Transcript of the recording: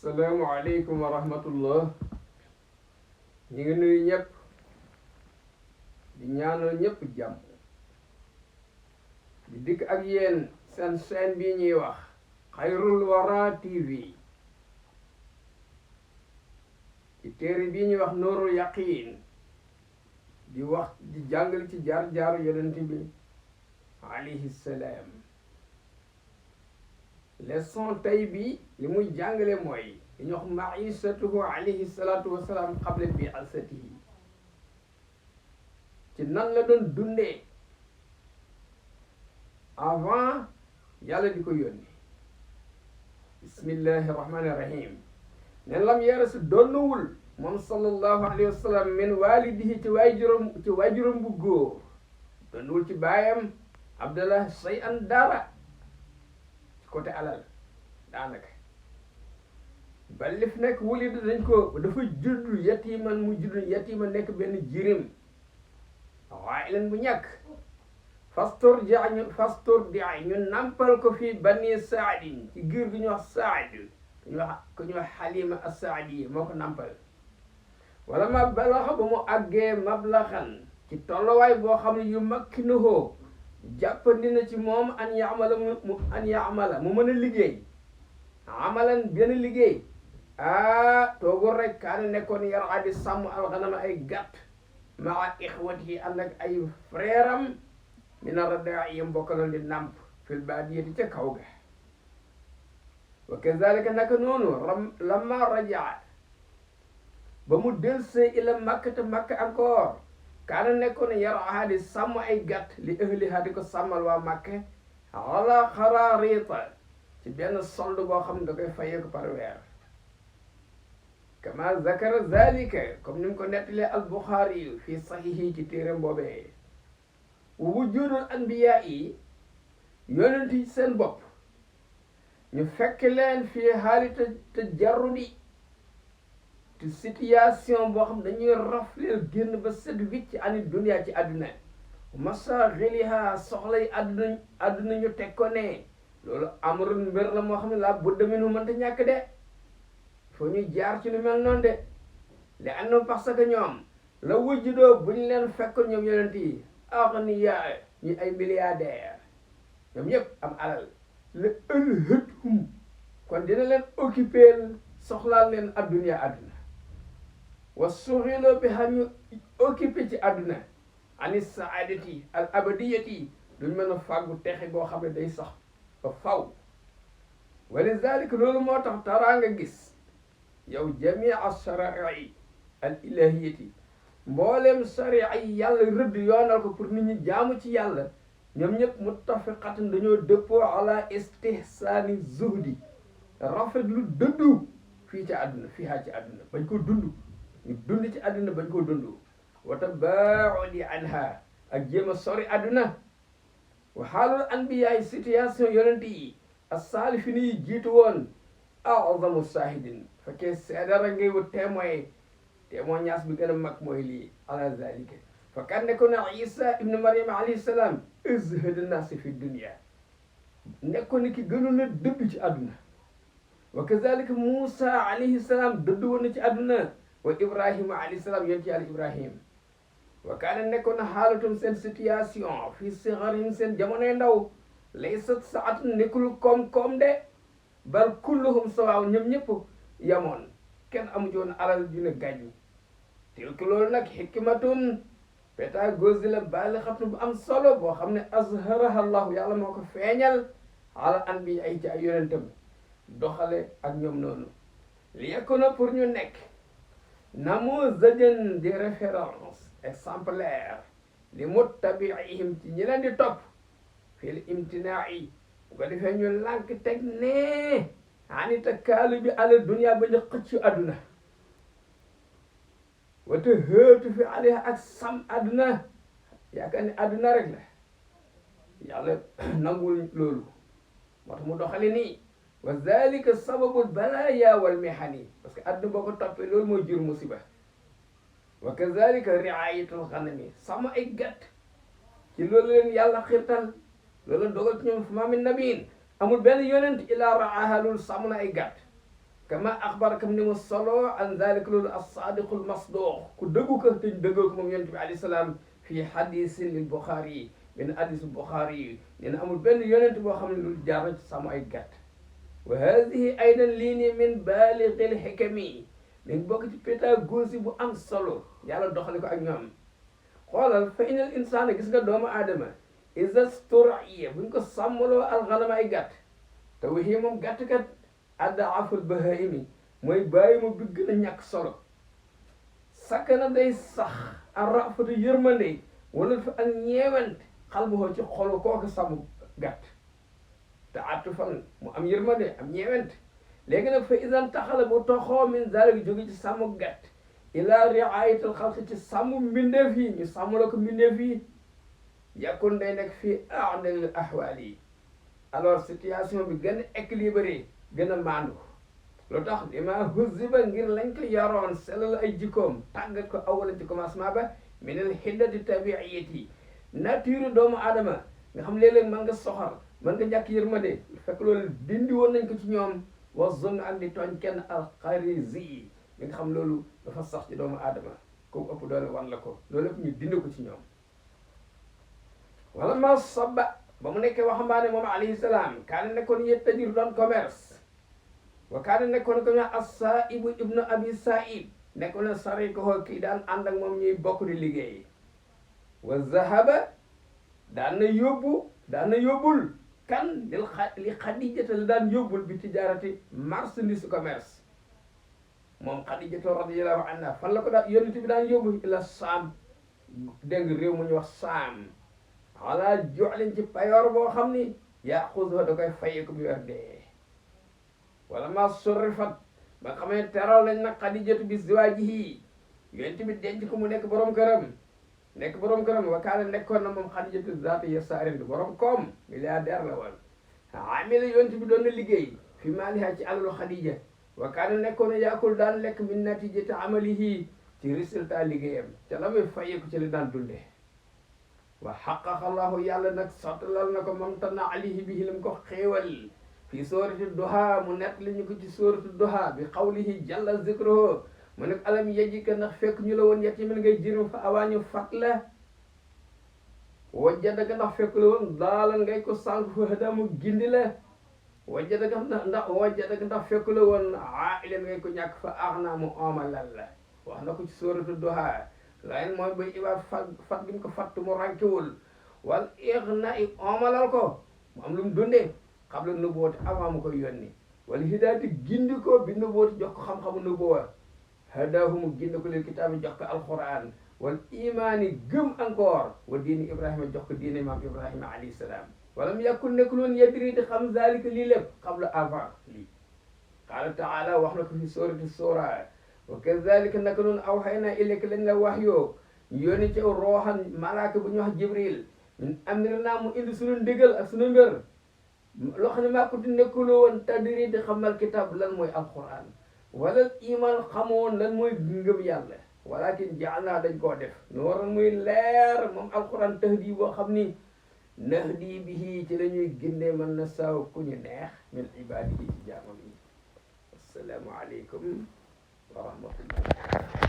asalaamualeykum wa rahmatullah. ñu ngi nuyu ñëpp di ñaanal ñëpp jàmm di dikk ak yéen seen chaîne bii ñuy wax Xayrul Wara TV ci téere bii ñuy wax Nuurul Yaqiin di wax di jàngal ci jaar-jaaru yonent bi alayhi salaam. leçon tey bi li muy jàngale mooy li ñuy wax maïsatuhu alayhi salaatu wasalaam qabla bi'asatihi, ci nan la doon dundee avant yàlla di ko yónni. bismillahi rahmani rahim. ne lam yaras donnuwul moom sallallahu alayhi wa sallam min walidihi ci waajuram bu góor, donnuwul ci baayam Abdallah say an dara côté alal daanaka ba lif nekk wuli dañ ko dafa juddu yatiman mu juddu yatima nekk benn jirim waaye leen bu ñàkk fastur di ñu nampal ko fii bani saadin ci giir gi ñu wax saad ku ñu wax xalima as-saadi moo ko nampal. wala ma balaxa ba mu àggee mablaxan ci tolluwaay boo xam ne yu makkinuhoo jàppandi na ci moom an yaamala mu mën a liggéey amalan benn liggéey toogul rek kaana nekkoon yar adi sàmm alxanama ay gàtt maa ixwati yi ànd ak ay frère am mina radaa yi mbokkaloon di nàmp fil baadiyati ca kaw ga. wa kazalika naka noonu lamma rajaa ba mu delsee ila makkata makka encore kaana nekkoon yar di sàmm ay gàtt li ahliha di ko sàmmal waa Màkka ala xaraarita ci benn solde boo xam ne da koy fayee ko par weer. kama zakara zalika comme ni mu ko nettalee al-Buxaari fii saxiixi ci téeram boobee. wujudul anbiyaa yi yonent yi seen bopp ñu fekk leen fii xaali te jarrudi te situation boo xam dañuy rafleel génn ba set wicc ani dunya ci àdduna masaghiliha soxlay àdduna ñu teg ko ne loolu amrun mbir la moo xam ne laa budda minhu mënta ñàkk de foo ñu jaar ci lu mel noonu de li àndoon parce que ñoom la wujjudoo bu ñu leen fekk ñoom yonent yi aghniya ñi ay milliardaire ñoom ñëpp am alal la ëlhëthum kon dina leen occuper soxlaal leen addunya àdduna wa suxilo bi xam ñu occupé ci àdduna ani saadati al abadiyati duñ mën a fàggu texe boo xam ne day sax ba faw. wa lizalik loolu moo tax taraa nga gis yow jamia sharai al ilahiyati mbooleem sharia yi yàlla rëdd yoonal ko pour nit ñi jaamu ci yàlla ñoom ñëpp muttafiqatan dañoo dëppoo ala istihsaani zuhdi rafet lu dëddu fii ci àdduna fii haa ci àdduna bañ ko dund ñu dund ci àdduna bañ koo dund wata baaudi anha ak jéem a sori àdduna wa xaalul anbiyaay situation yonent yi as-saalifin yi jiitu woon azamu saahidin fekkee seedara ngay wut témoignage bi gën a mag mooy lii ala zalika fa kan nekkoon na Isa ibnu Maryam alayhi salaam azhada naasi fi dunia nekkoon ni ki gënoon a dëdd ci àdduna wa kazalika Muusa alayhi salaam dëdd woon na ci àdduna wa Ibrahima alayhi salaam yonent yàlla Ibrahim wa kaana nekkoon na xaalatum seen situation fii sigarin seen jamonoy ndaw laysat saatun nekkul koom-koom de bal kulluhum sawaaw ñoom ñëpp yamoon kenn amu ci woon alal dina gàññi tilku loolu nag xikmatun pédagogie la baalixatun bu am solo boo xam ne azharaha allahu yàlla moo ko feeñal ala anbiya ay ci ay yonentam doxale ak ñoom noonu li yakuna pour ñu nekk namuzajan di référence exemplaire li muttabiihim ci ñi leen di topp fil imtinaa'i bu ko defee ñu lànk teg ne ani takaalu bi ala dunia ba ñu xëcc àdduna wata hëetu fi alayha ak sam àdduna yaakaar ne àdduna rek la yàlla nangul loolu moo tax mu doxale nii wa zalika sababul balaya wal mihani parce que àdduna boo ko toppee loolu mooy jur musiba wa kazalika riayatul xanami sama ay gàtt ci loolu leen yàlla xirtal loolu dogal ci ñoom fa ma min nabiin amul benn yonent illaa raaha loolu sàmm na ay gàtt kama axbara kam ni mu solo an zalika loolu as-sadiqul masduq ku dëggu ko te dëggal ko moom yonent bi alayhi salaam fii hadisin lil Buxaari yi benn hadisu Buxaari yi nee na amul benn yonent boo xam ne lu jaar na ci sàmm ay gàtt. wa hadihi aydan lii nii min baalighil hikami mi ngi bokk ci pédagogie bu am solo yàlla doxale ko ak ñoom. xoolal fa inal insaana gis nga doomu aadama iza stur'iya buñ ko sàmmaloo alxanama ay gàtt te waxii moom gàtt kat ad'aful bahaimi mooy bàyyi mu bi gën a ñàkk solo sakana day sax a rafatu yërmande wala fa ak ñeewant xal bu ci xolu kooku sàmm gàtt te atufan mu am yërmande am ñeewant léegi nag fa isan taxala bu toxoo min zalik jóge ci sàmm gàtt ila riayatul xalq ci sàmm mbindeef yi ñu sàmm la ko mbindeef yi yàkkun day nekk fii a'dalil ahwaal yi alors situation bi gën a équilibré gën a maandu lu tax dima huziba ngir lañ ko yaroon selal ay jikkoom tàggat ko awala ci commencement ba minal hiddati tabiiyati nature doomu aadama nga xam léeg-léeg mën nga soxor mën nga ñàkk yërmande fekk loolu dindi woon nañ ko ci ñoom wa zone ak di tooñ kenn alxarisi yi mi nga xam loolu dafa sax ci doomu aadama kooku ëpp doole wan la ko loolu ëpp ñu dindi ko ci ñoom wala ma sabba ba mu nekkee waxambaane moom alayhi salaam kaane nekkoon yettajir doon commerce wa kaane nekkoon ko ñu as-Saa'ib ibnu abi Saa'ib nekkoon na sari ko kii daan ànd ak moom ñuy bokk di liggéey wa zahaba daan na yóbbul kan li Xadijata la daan yóbbul bi tijaarati marchandise commerce moom Xadijata radiyallahu anha fan la ko daan yonent bi daan yóbbu ila Saam dégg nga réew mu ñuy wax Saam wala jox leen ci payoor boo xam ni yaxuduhu da koy fayeeku bi weer dee wala ma surrifat ba nga xam ne teral lañ nag Xadijatu bi ziwaajihi yonent bi denc ko mu nekk borom këram wa kaana nekkoon na moom Xadijatu zaatu yasaarin borom koom milliardaire la woon amila yonent bi doon na liggéey fi maaliha ci alalu Xadija wa kaana nekkoon na yaakul daan lekk min natijati amalihi ci résultat liggéeyam ca la muy fayeeku ci li daan dundee wa xaqaqa allahu yàlla nag sottalal na ko mamtana alayhi bihi lam ko xéewal fii soorati duha mu nett li ñu ko ci soorati duha bi qawlihi jalla zikruhu mu nekk alam yajika ndax fekk ñu la woon yatiman ngay jirim fa awaañu fat la wajjadaka ndax fekk la woon daalan ngay ko sànq fa hadamu gindi la wajjadaka ndax fekk la woon ailan ngay ko ñàkk fa aghnaa mu oomalal la wax na ko ci soorati duha layen mooy bay ibaat fat gi mu ko fatt mu rànkewul wal igna i oomalal ko mu am lu mu dundee xam la nubuwati avant mu koy yónni wala hidaayati gindi ko bi nubuwati jox ko xam-xamu nubuwa hadaahu mu gindi ko lil kitaabi jox ko alquran wal imaani gëm encore wa diini ibrahima jox ko diine maam ibrahima alayhi salaam wala mu yàkkul nekkul woon yadri di xam zalika lii lépp qabla avant lii qaala taala wax na ko fi soorati soora wa kazalika naka noonu awhaynaa ilayka lañ la wax yoo yónni ci rooxan malaaka bu ñu wax jibril min amrinaa mu indi suñu ndigal ak suñu mbir loo xam ne maa ko di nekkuloo woon tadri di xamal kitab lan mooy alquran wala iman xamoon lan mooy ngëm yàlla walakin jaalnaa dañ koo def nooran muy leer moom alquran tahdi boo xam ni nahdi bihi ci la ñuy gindee man na saaw ku ñu neex min ibaadihi ci jaamam yi assalaamu aleykum wa rahmatullah